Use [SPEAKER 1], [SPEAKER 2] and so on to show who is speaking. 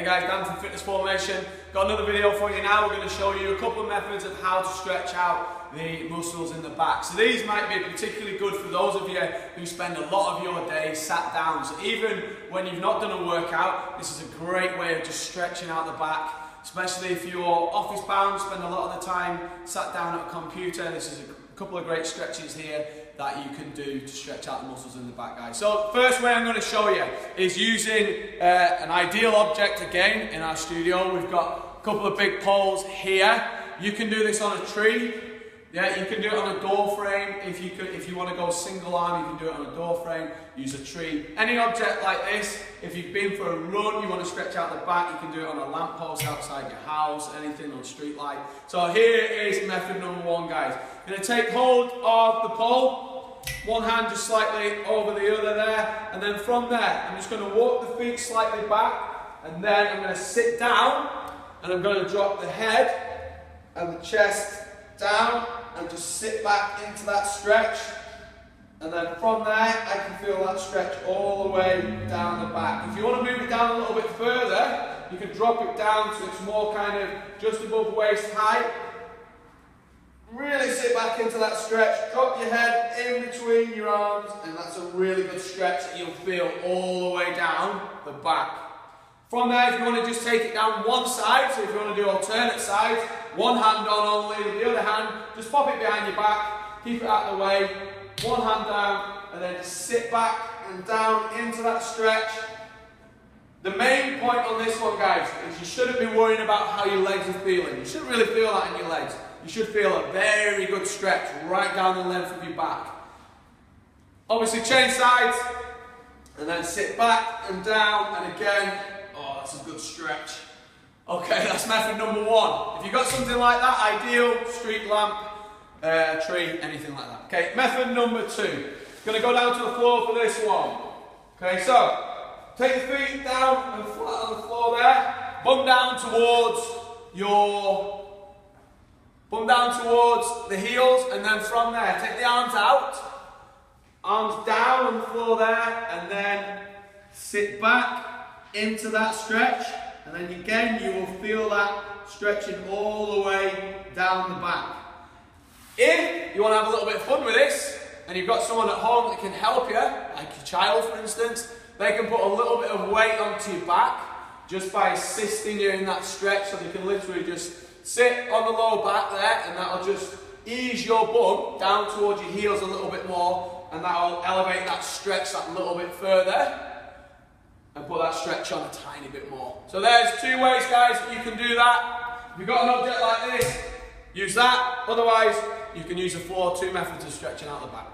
[SPEAKER 1] guys, Dan from Fitness Formation. Got another video for you now. We're going to show you a couple of methods of how to stretch out the muscles in the back. So these might be particularly good for those of you who spend a lot of your day sat down. So even when you've not done a workout, this is a great way of just stretching out the back. Especially if you're office bound, spend a lot of the time sat down at a computer. This is a couple of great stretches here that you can do to stretch out the muscles in the back, guys. So first way I'm going to show you is using an ideal object again in our studio. We've got a couple of big poles here. You can do this on a tree. Yeah, you can do it on a door frame. If you want to go single arm, you can do it on a door frame. Use a tree. Any object like this. If you've been for a run, you want to stretch out the back, you can do it on a lamppost outside your house, anything on a street light. So here is method number one, guys. I'm going to take hold of the pole, one hand just slightly over the other there, and then from there, I'm just going to walk the feet slightly back, and then I'm going to sit down, and I'm going to drop the head and the chest down, and just sit back into that stretch. And then from there, I can feel that stretch all the way down the back. If you want to move it down a little bit further, you can drop it down so it's more kind of just above waist height. Really sit back into that stretch, drop your head in between your arms, and that's a really good stretch that you'll feel all the way down the back. From there, if you want to just take it down one side, so if you want to do alternate sides, one hand on only, the other hand, just pop it behind your back, keep it out of the way, one hand down, and then just sit back and down into that stretch. The main point on this one, guys, is you shouldn't be worrying about how your legs are feeling. You shouldn't really feel that in your legs. You should feel a very good stretch right down the length of your back. Obviously change sides, and then sit back and down, and again, oh, that's a good stretch. Okay, that's method number one. If you've got something like that, ideal, street lamp, tree, anything like that. Okay, method number two. Gonna go down to the floor for this one. Okay, so take the feet down and flat on the floor there. Bum down towards the heels, and then from there, take the arms out, arms down on the floor there, and then sit back into that stretch, and then again you will feel that stretching all the way down the back. If you want to have a little bit of fun with this, and you've got someone at home that can help you, like your child for instance, they can put a little bit of weight onto your back just by assisting you in that stretch, so they can literally just sit on the lower back there, and that'll just ease your bum down towards your heels a little bit more, and that'll elevate that stretch that little bit further, and put that stretch on a tiny bit more. So there's two ways, guys, you can do that. If you've got an object like this, use that. Otherwise, you can use the floor, two methods of stretching out the back.